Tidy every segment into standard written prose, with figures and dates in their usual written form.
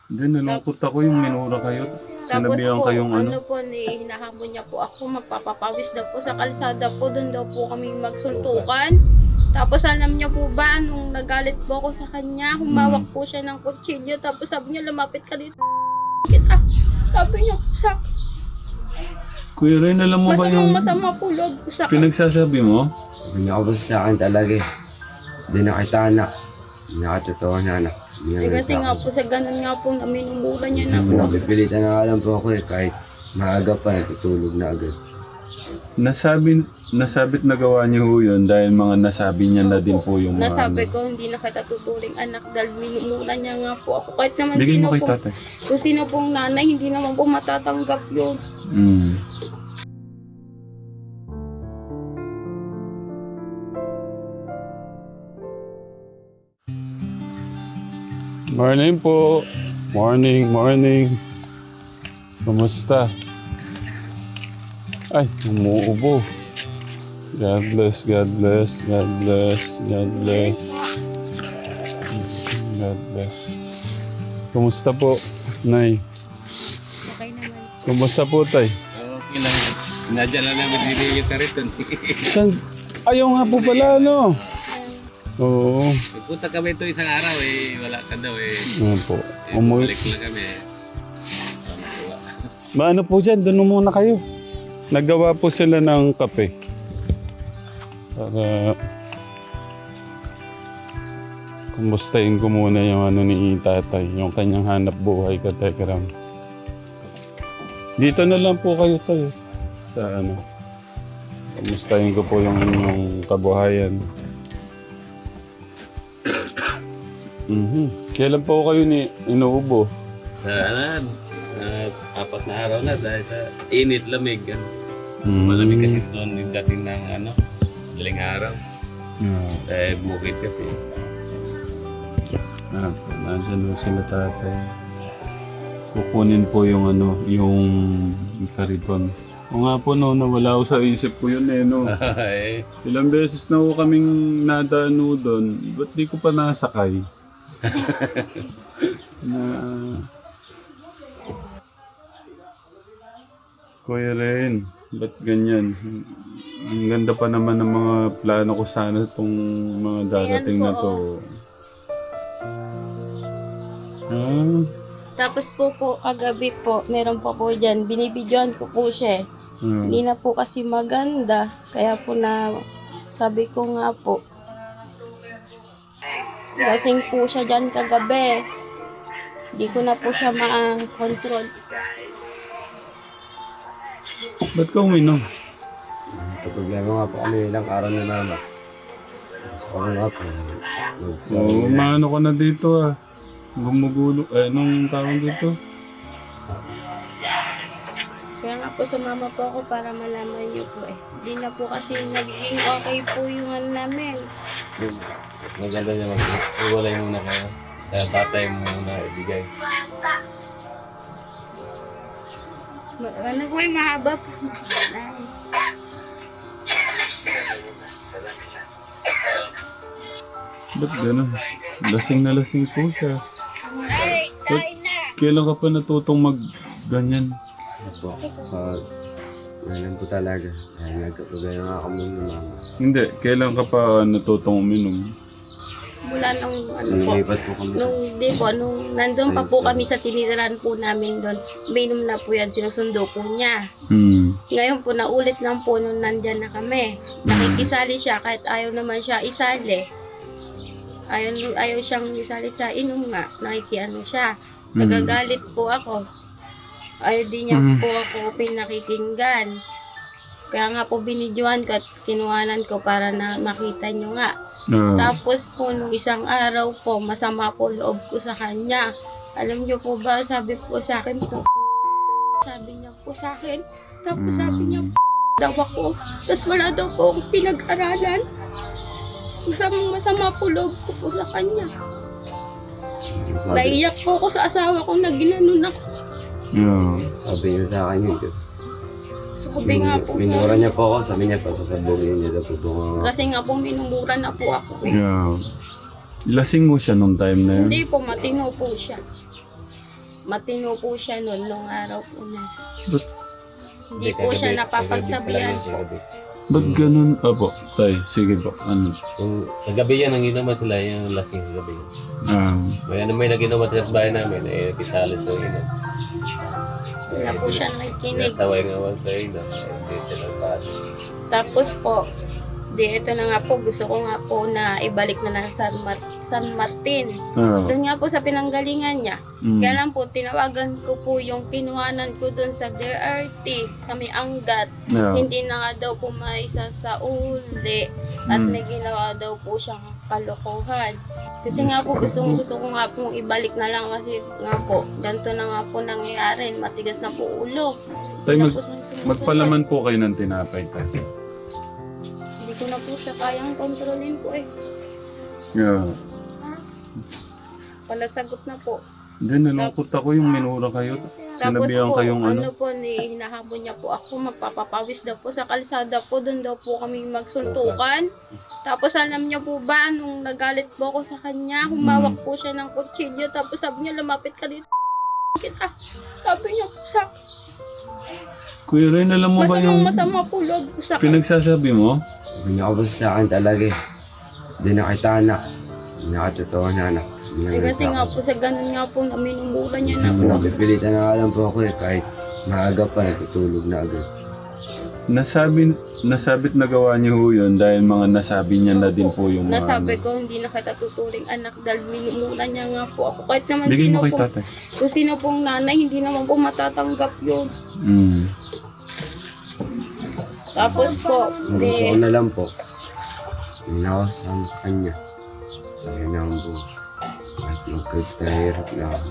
Hindi, nalungkot ako yung minura kayo. Tapos Sinabihan po, kayong ano. po, hinahamon niya po ako, magpapapawis daw po sa kalsada po, doon daw po kami magsuntukan. Tapos alam niyo po ba, nung nagalit po ako sa kanya, humawak po siya ng kutsilyo, tapos sabi niya, lumapit ka dito, kita. Sabi niya po sa akin, Kuya Ren, alam mo ba yung masama po loob ko sa akin. pinagsasabi mo? Sabi niya ako sa akin talaga eh. Hindi na kita anak. Hindi na katotoo na anak. Hindi Eh, na kasi nga po, sa ganun nga po, minumura niya na Sabi po. na, pipilitan na nga lang po ako eh. Kahit maaga pa, natutulog na agad. Nasabit na gawa niyo ho yun dahil mga nasabi niya na din po yung mga Nasabi ano. ko, hindi na kita tuturing anak dahil minumura niya nga po ako. Kahit naman Bigyan sino mo kay pong, tatay. kung sino pong nanay, hindi naman po matatanggap yun. Mm. Morning po. Morning. Kumusta? Ay, umuubo. God bless. Kumusta po, Nay? Okay naman. Kumusta po, Tay? Okay lang. Nadya lang namin dili yung kariton. Saan? Ayaw nga po pala, no? Oo. Punta kami ito isang araw eh. Wala ka daw eh. Ano po? Balik lang kami eh. Maano po dyan? Doon muna kayo. Naggawa po sila ng kape. Para kumustahin ko muna yung ano ni tatay, yung kanyang hanap buhay ka, Tekram. Dito na lang po kayo tayo. Sa ano. Kumustahin ko po yung inyong kabuhayan. Kailan po kayo inuubo? Sa ano, 4 na araw na dahil sa init, lamig. Mm. Malamig kasi doon yung dating ng ano, daling araw. Yeah. Eh, bukid kasi. Nandyan po sila tatay. Kukunin po yung ano, yung kariton. O nga po no, nawala ko sa isip ko yun eh no. Eh, Ilang beses na po kaming nadano doon, ba't di ko pa nasakay? na... Kuya Ren, ba't ganyan? Ang ganda pa naman ng mga plano ko sana itong mga darating na to. Ah, Tapos po kagabi po, meron pa po dyan, binibidyoan ko po siya. Hindi na po kasi maganda. Kaya po sabi ko nga po, lasing po siya dyan kagabi. Hindi ko na po siya ma-control. ba't ka uminom? Ito problema nga po kami ilang araw na mama. Gusto ko nga po. Oo, maano ko na dito ah. Gumugulo, nung tawag dito? Kaya nga po sumama po ako para malaman niyo po eh. Hindi na po kasi naging okay po yung ano namin. mas maganda niya mag-iwalay muna kayo. Sa tatay mo muna ibigay. Ano po yung mahaba po. Ay. Ba't gano'n? Lasing na lasing po siya. Ba't kailan ka pa natutong mag-ganyan? Po. So, ganun po talaga. Dahil nagkapagaya nga kami ng mama. Hindi, kailan ka pa natutong uminom? Mula nung ano po. Lumipat po kami. Nung nandun pa po kami sa tinirahan po namin doon, minum na po yan, sinusundo po niya. Ngayon po, naulit lang po nung nandyan na kami. Nakikisali siya kahit ayaw naman siya isali. Ayaw siyang isali sa inom nga. Nakikiano siya. Nagagalit po ako. Ayaw din niya po ako pinakikinggan. Kaya nga po binidyohan ko at kinuhanan ko para na makita nyo nga. Tapos po nung isang araw po, masama po loob ko sa kanya. Alam niyo po ba, sabi po sa akin po, sabi niya po sa akin, tapos sabi niya daw ako, tapos wala daw po akong pinag-aralan. Masama po loob ko po sa kanya. Naiyak po ako sa asawa ko na ginanon ako. Sabi niya sa akin yun kasi Sabi nga po minura niya po ako, sabi niya pa sasabihin niya daw po ito nga. kasi nga po minumura na po ako eh. Lasing mo siya nung time na yun? Hindi po, matino po siya. matino po siya noon, nung araw po na. Ba't, Hindi po siya napapagsabihan po. ba't ganun? Opo, tay, sige po. Ano? Kung kagabi yan, ang inuman sila, yung lasing kagabi. May nag-inuman sila sa bahay namin, kisalit sa inom. Hindi na po siya nakikinig. Nasaway nga wag sa inom, hindi sila paano. Tapos po, ito na nga po, gusto ko nga po na ibalik na lang sa San Martin. Doon nga po sa pinanggalingan niya. Kaya lang po, tinawagan ko po yung kinuhanan ko doon sa DRT, sa may Angat. Hindi na nga daw po may sa uli at may ginawa daw po siyang kalokohan. Kasi nga po, gusto ko nga pong ibalik na lang kasi nga po, ganito na nga po nangyayari, matigas na po ulo. Tay, Hindi na po siya sumusunod. magpalaman po kayo ng tinapay, tay. Hindi ko na po siya kayang kontrolin po eh. Yeah. Palasagot na po. Hindi, nalungkot ako yung minura kayo. Tapos Sinabihan po, kayong ano? po, hinahabol niya po ako, magpapapawis daw po sa kalsada po, doon daw po kami magsuntukan. Tapos alam niyo po ba, nung nagalit po ako sa kanya, humawak po siya ng kutsilyo, tapos sabi niya, lumapit ka dito, kita. Sabi niya po sa akin, Kuya Ren, alam mo ba yung masama po loob ko sa akin. pinagsasabi mo? Pinakabos sa akin talaga eh. Hindi na kita anak. Hindi na katotoo na anak. Kasi nga po, sa ganun nga po, minumura niya na po. Napipilitan na nga lang po ako eh. Kahit maaga pa, natutulog na agad. Nasabit na gawa niyo ho yun dahil mga nasabi niya na din po yung mga Nasabi ko, hindi na kita tuturing anak dahil minumura niya nga po ako. Kahit naman Bigay sino mo kay po, tatay. kung sino pong nanay, hindi naman po matatanggap yun. Tapos po, Gusto ko na lang po. Hindi na ako sama sa kanya. So yun ang buhay. Kahit magkagtahirap na ako.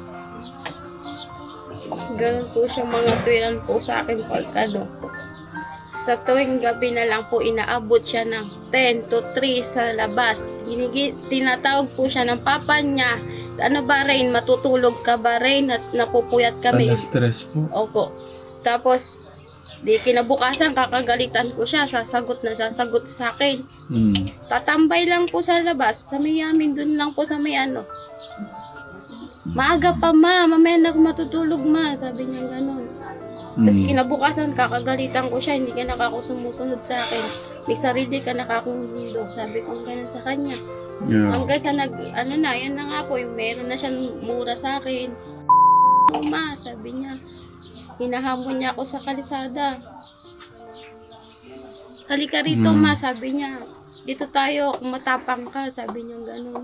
ganun po siya mga tuwiran po sa akin pag ano. Sa tuwing gabi na lang po, inaabot siya ng 10 to 3 sa labas. Tinatawag po siya ng papa niya. Ano ba Rain, matutulog ka ba Rain? At napupuyat kami. stress po. Opo. Tapos, di kinabukasan, kakagalitan ko siya. Sasagot sa akin. Tatambay lang po sa labas. Sa may amin, dun lang po sa may ano. Maaga pa ma, mamaya na ako matutulog ma. Sabi niya gano'n. Tapos kinabukasan, kakagalitan ko siya. Hindi ka sumusunod sa akin. May sarili ka nakakundo. Sabi ko gano'n sa kanya. Yeah. Hanggang sa yan na nga po, yung meron na siyang mura sa akin. Ma, sabi niya. Hinahamon niya ako sa kalisada. Halika rito ma, sabi niya. Dito tayo, kung matapang ka, sabi niya gano'n.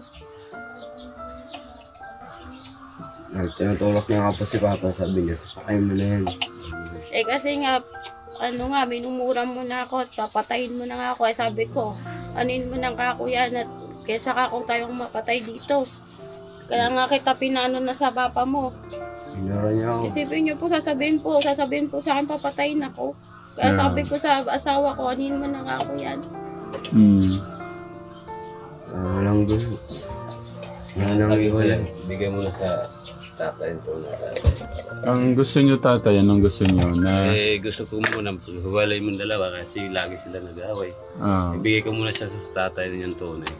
Tinutulak niya nga po si Papa. Sabi niya, pakain mo na yan. Eh kasi nga, minumura mo na ako at papatayin mo na nga ako. Eh sabi ko, anin mo na ka kuya at kesa ka kung tayong mapatay dito. Kaya nga kita pinano na sa papa mo. Pinura niya ako. Isipin niyo po, sasabihin po sa akin papatayin ako. Kaya sabi ko sa asawa ko, anin mo na ka kuya. Walang gusto. Yan ang Sabi ko iwala. sa'yo, bigay mo na sa tatay ito na Ang gusto niyo tatay, anong gusto niyo? Na, gusto ko muna, huwalay mong dalawa kasi lagi sila nag-away. Ibigay ko muna siya sa tatay niyang tunay.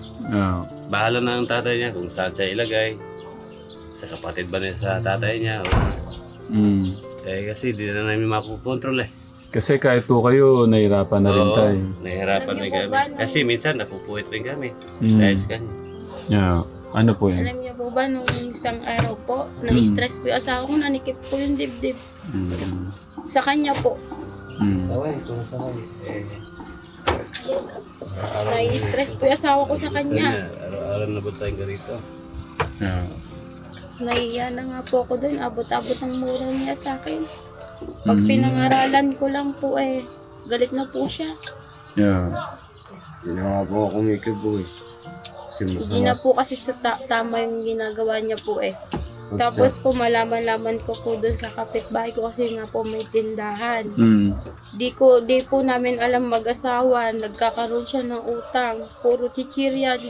Bahala na ang tatay niya kung saan siya ilagay. Sa kapatid ba niya sa tatay niya. Kasi di na namin mapukontrol eh. Kasi kahit po kayo, nahirapan na rin tayo. Nahihirapan Alam rin niyo po kami. ba, nung- Kasi minsan napupuwit rin kami. Dahil sa kanya. Yeah. Ano po yun? Alam niyo po ba, nung isang araw po, na-stress po yung asawa ko, nanikip po yung dibdib. Sa kanya po. Saway, kung saway. Na-stress po yung asawa ko sa kanya. Araw-araw na ba tayong ganito? Yeah. Nahiya na nga po ako doon. Abot-abot ang mura niya sa akin. Pag pinangaralan ko lang po galit na po siya. Yeah. Hindi na nga po ako kumikip po eh. Hindi na po kasi tama yung ginagawa niya po Tapos po malaman-laman ko po doon sa kapitbahay ko kasi nga po may tindahan. Di po namin alam mag-asawa, nagkakaroon siya ng utang. Puro chichirya.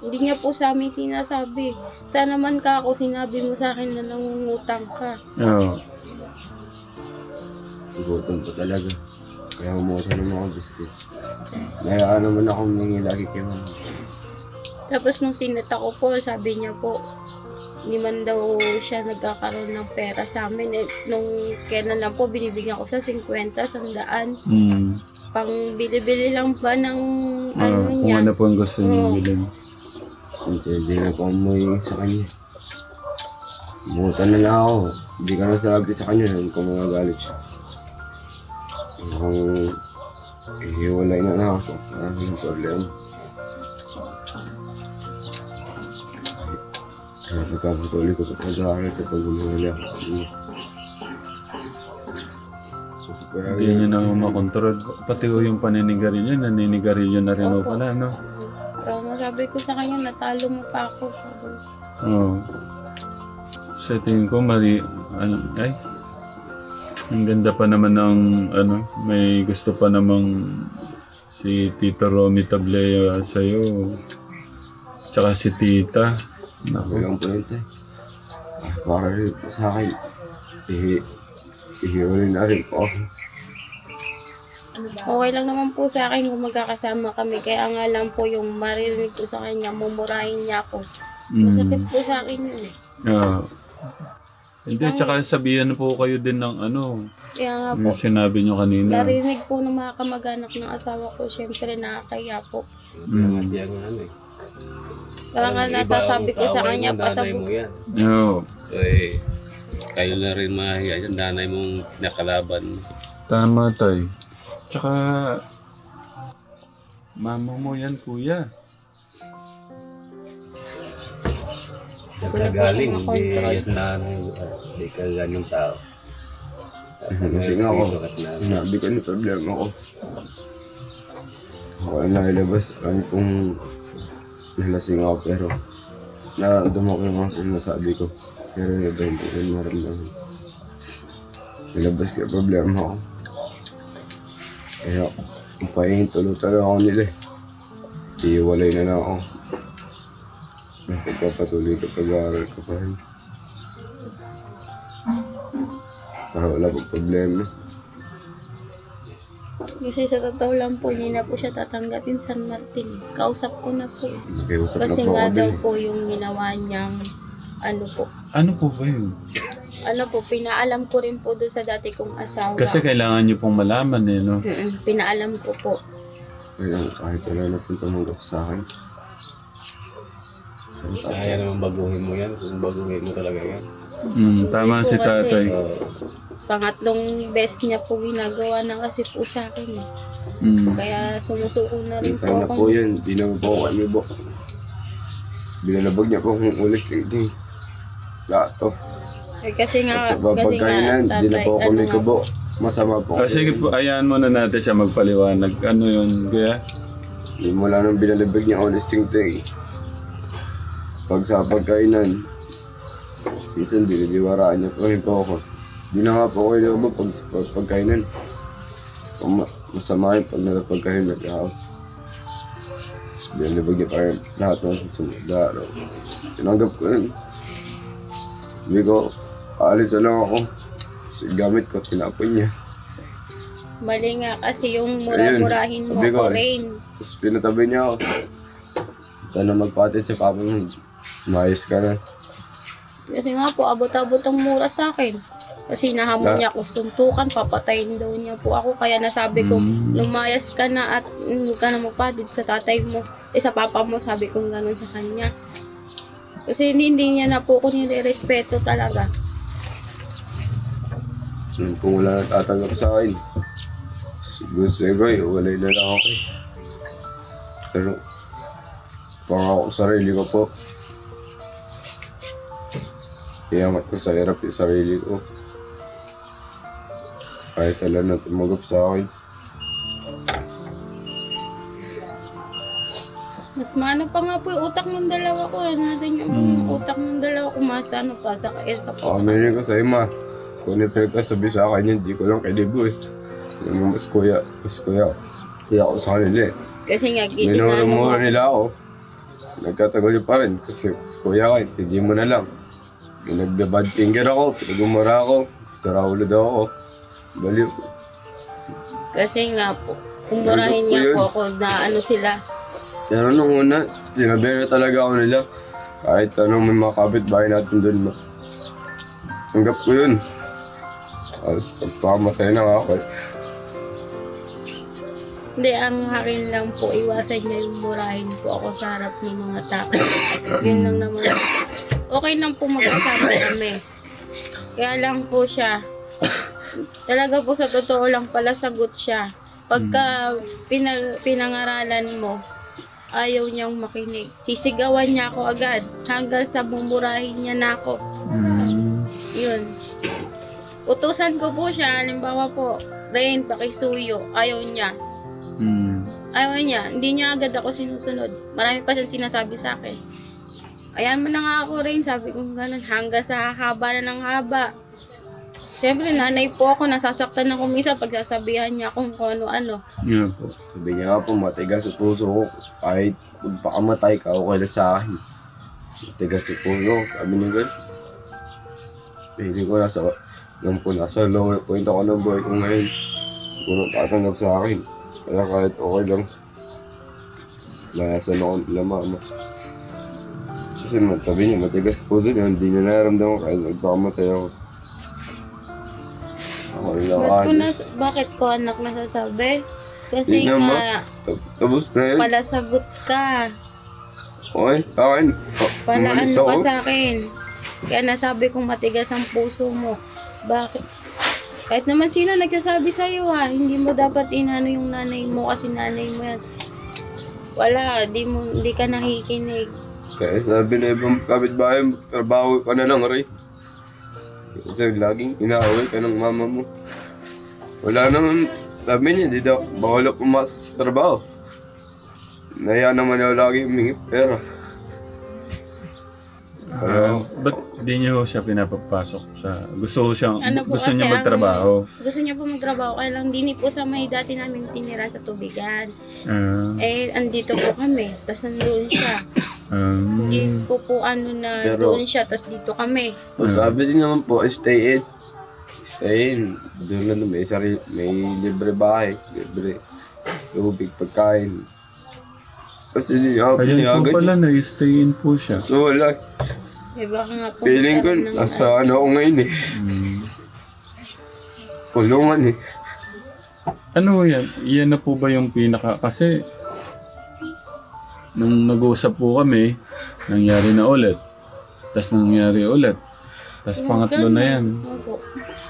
Hindi niya po sa amin sinasabi. Sana man ka ako, sinabi mo sa akin na nangungutang ka. Gutom po talaga. Kaya umuha ng mga biskuit. Nayaan naman ako humingi lagi kay mama. Tapos nung sinita ko po, sabi niya po, Hindi man daw siya nagkakaroon ng pera sa amin. Eh, nung kailan lang po, binibigyan ko siya 50, 100. Pang bili-bili lang ba ng ano Kung niya. ano po ang gusto niyo Oo. bilhin. Hindi na po umuwi sa kanya. Mutan na lang ako. Hindi ka na sabi sa kanya. Hindi ko magagalit siya. Kung hiwalay na lang ako. Ang problema. Kaya pagkapatuloy ko pag-aaral kapag umuwi ako sa kanya. Hindi niyo na makontrol. Pati ho yung paninigarilyo, naninigarilyo na rin ho Opo. pala, no? Sabi ko sa kanya, natalo mo pa ako. Oo. Sa tingin ko, mali, ay, ang ganda pa naman ng, may gusto pa namang si Tito Romy Tablea sa'yo. Tsaka si Tita. Ako lang po yun, tay. Para rin po sa akin. Ihiwalay na rin po ako. Okay lang naman po sa akin kung magkakasama kami. Kaya nga lang po yung maririnig ko sa kanya, mumurahin niya ako. Masakit po sa akin yun eh. Hindi, tsaka sabihan po kayo din ng Kaya nga po, yung sinabi nyo kanina. narinig po ng mga kamag-anak ng asawa ko, syempre nakakaya po. Kasi ang ano eh. Kaya nga nasasabi ko sa kanya, Nanay pasabog. mo yan. Oo. Eh, kayo na rin mahiya yan. Nanay mong nakalaban. Tama, tay. Tsaka, mama mo yan, kuya. Nagkagaling, Wala po hindi siyang yung nanay. Hindi ka ganyang tao. Kasi nga ako, sinabi ko na problema ko. Ako ay nailabas. Ano kung nalasing ako pero naramdaman ko yung mga sinasabi ko. Pero yun ba hindi ko naramdaman. Nilabas ko yung problema ko. Kaya pahingin tulo-talo ako nila eh. Iiwalay na lang ako. Pagpapatuloy ko pag-aaral ko pa rin. Para wala pong problema. Kasi sa totoo lang po, hindi na po siya tatanggapin San Martin. Kausap ko na po. Nakiusap na Kasi po nga ako daw din eh. po yung ginawa niyang ano po. Ano po ba yun? Ano po, pinaalam ko rin po doon sa dati kong asawa. Kasi kailangan nyo pong malaman no? Pinaalam ko po. Kaya kahit wala na pong tumanggap sa akin. Kaya naman baguhin mo yan. Kung baguhin mo talaga yan. Tama Hindi si po kasi- tatay. Pangatlong best niya po ginagawa na kasi po sa akin eh. Kaya sumusuko na rin po Hintay na ako. po yun. Di naman po ako kami po. Binalabag niya po kung ulis ting lahat to. Eh, kasi Sa nga, pagkainan, di na po kami nga kubo. Masama po. Sige po, ayan muna natin siya magpaliwanag. Ano yun, kuya? Mula nung binalabag niya ulis ting pag sa pagkainan, minsan diniliwaraan niya po rin po ako. Di na nga po kayo mo pag pagkainan. Masama yung pag nalapagkainan nag-aaw. Tapos binalabag niya pa rin lahat ng sumunod na araw. Tinanggap ko yun. Sabi ko, aalis na lang ako. Kasi gamit ko, tinapon niya. Mali nga kasi yung Ayun, mura-murahin mo sabi ko, ko rin. Tapos pinatabi niya ako. Ito na magpatid sa papa mo. Maayos ka na. Kasi nga po, abot-abot ang mura sa akin. Kasi nahamon niya ako suntukan, papatayin daw niya po ako. Kaya nasabi ko, lumayas ka na at huwag ka na magpatid sa tatay mo. Sa papa mo, sabi ko gano'n sa kanya. Kasi hindi niya na po ako nire-respeto talaga. Kung wala na tatanggap sa akin, gusto ko, walay na lang ako. Pero, pangako sa sarili ko po. Iangat ko sa hirap yung sarili ko. Kahit wala na tumanggap sa akin. Mas maano pa nga po yung utak ng dalawa ko. Natin yung utak ng dalawa ko. Mas ano pa sa kaesa po. Aminin ko sa ima. Kung nipagkasabi sa akin yun, di ko lang kaidibo eh. Yung mas kuya ko sa kanila eh. Kasi nga, Minumura nila ako. Nagkatagal pa rin kasi mas kuya ko, hindi mo na lang. Nagbe-bad finger ako, pinagumura ako, saraulo daw ako. Baliw. Kasi nga po, umurahin niya po ako na ano sila. Pero nung una, sinabi na talaga ako nila. Kahit anong may mga kapitbahay natin doon, ma. Tanggap ko yun. Tapos pagpakamatay na nga ako eh. Hindi, ang akin lang po, iwasan niya yung murahin po ako sa harap ng mga tao. Yun lang naman. Okay lang po mag-asama kami. Kaya lang po siya, talaga po sa totoo lang pala sagot siya. Pagka pinangaralan mo, ayaw niyang makinig. Sisigawan niya ako agad hanggang sa bumurahin niya na ako. Yun. Utusan ko po siya, halimbawa po, Rain, pakisuyo. Ayaw niya. Ayaw niya. Hindi niya agad ako sinusunod. Marami pa siyang sinasabi sa akin. Ayan mo na nga ako, Rain. Sabi ko gano'n. Hanggang sa haba na ng haba. Siyempre, nanay po ako. Nasasaktan ako minsan pagsasabihan niya kung ano-ano. Yeah po. Sabi niya nga po, matigas sa puso ko. Kahit magpakamatay ka, okay na sa akin. Matigas sa puso ko. Sabi niya gano'n. Piling ko nasa lower point ako ng buhay ko ngayon. Hindi ko nang tatanggap sa akin. Kaya kahit okay lang, layasan ako nila mama. Kasi sabi niya, matigas puso niya, hindi niya nararamdaman kahit nagpakamatay ako. Ako rin Bakit ko anak nasasabi? Kasi Yun naman. nga, Tapos na yun. palasagot ka. Okay, sa akin. Pala Umalis ano ka ako. sa akin. Kaya nasabi kong matigas ang puso mo. Bakit? Kahit naman sino nagsasabi sa'yo ha, hindi mo dapat inano yung nanay mo kasi nanay mo yan. Wala, di ka nakikinig. Kaya sabi na ibang kapitbahay, trabaho ka na lang, Ray. Kasi laging inaaway ka ng mama mo. Wala naman, sabi niya, di daw, bawal ako pumasok sa trabaho. Naya naman ako lagi humingi pera. Ba't di niyo siya pinapapasok sa... Gusto Kasi niya magtrabaho? Gusto niya po magtrabaho, kaya lang dini po sa may dati namin tinira sa tubigan. Ah, Andito po kami, tas nandoon siya. Hindi ko po Pero- doon siya, tas dito kami. Sabi din naman po, stay in. Stay in. Doon lang may libre bahay, libre tubig, pagkain. Kasi hindi niya ako Ayun po pinayagan. pala, na-stay in po siya. So wala. Baka nga po. Feeling ko, magkaroon ng- nasa ano ako ngayon eh. Kulungan eh. Ano yan? Yan na po ba yung pinaka... Kasi nung nag-uusap po kami, nangyari na ulit. Tapos nangyari ulit. Tapos pangatlo na yan. Opo.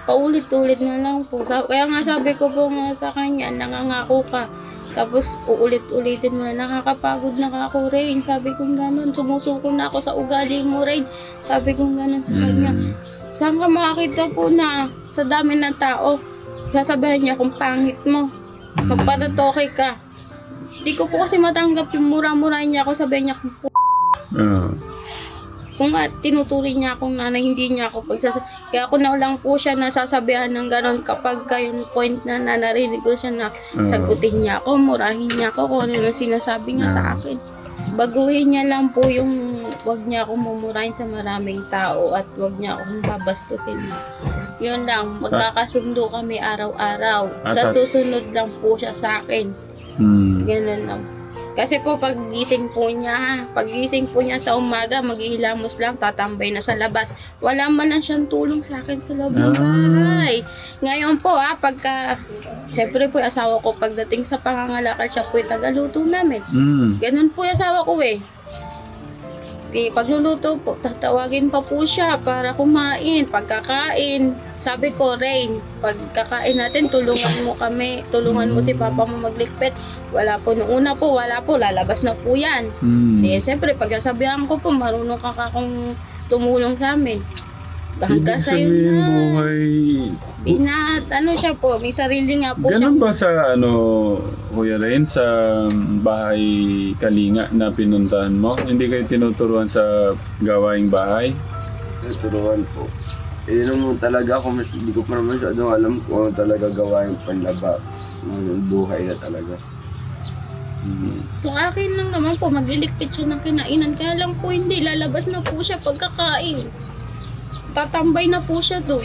Paulit-ulit na lang po. Kaya nga sabi ko po nga sa kanya, nangangako ka. Tapos uulit-ulitin mo na, nakakapagod na ka ako, Rain. Sabi ko gano'n, sumusuko na ako sa ugali mo, Rain. Sabi ko gano'n sa kanya. Saan ka makakita po na sa dami ng tao? Sasabihin niya kung pangit mo. Magparatoke ka. Di ko po kasi matanggap yung mura-mura niya ako. Sabihin niya kung nga tinuturing niya akong nanay, hindi niya ako kaya ako na lang po siya nasasabihan ng gano'n kapag yung point na narinig ko siya na sagutin niya ako, murahin niya ako kung ano yung sinasabi niya sa akin. Baguhin niya lang po yung wag niya akong mumurahin sa maraming tao at wag niya akong babastusin. Yun lang, magkakasundo kami araw-araw. Tapos susunod lang po siya sa akin. Ganun lang. Kasi po pagising po niya sa umaga, maghihilamos lang, tatambay na sa labas. Wala man lang siyang tulong sa akin sa loob ng bahay. Ngayon po syempre po asawa ko pagdating sa pangangalakal, siya po tagaluto namin. Ganun po yung asawa ko eh. Pagluluto po, tatawagin pa po siya para kumain, pagkakain. Sabi ko, Rain, pagkakain natin, tulungan mo kami, tulungan mo si Papa mo maglikpit. Wala po, noong una po, lalabas na po yan. Siyempre, pagkasabihan ko po, marunong ka kung tumulong sa amin. Hanggang Ibig sa'yo sabihin, na. buhay... Siya po, may sarili nga po Ganun siya. ba sa Kuya Rain, sa bahay Kalinga na pinuntahan mo? Hindi kayo tinuturuan sa gawaing bahay? Turuan po. Yun naman talaga, hindi ko pa naman masyadong alam kung ano talaga gawain panlabas ng buhay na talaga. Kung akin lang naman po, maglilikpit siya ng kinainan. Kaya lang po hindi, lalabas na po siya pagkakain. Tatambay na po siya doon.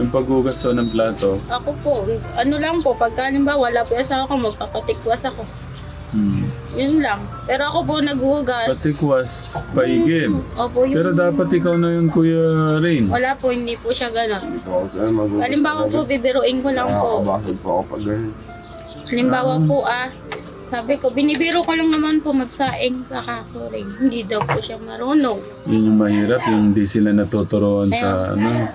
Yung paghugas so ng plato? Ako po, ano lang po, pagka halimbawa wala po yung asawa ko, magpapatikwas ako. Yun lang. Pero ako po naghuhugas. Patikwas, paigib. Opo, yun. Pero dapat ikaw na yun, Kuya Rain. Wala po, hindi po siya gano'n. Ito ako sa'yo magugas. Halimbawa po, bibiruin ko lang po. Nakakabasag po ako pag ganun. Halimbawa po sabi ko, binibiro ko lang naman po magsaing sa kakuring. Hindi daw po siya marunong. Yun yung mahirap, yung hindi sila natuturuan sa ano.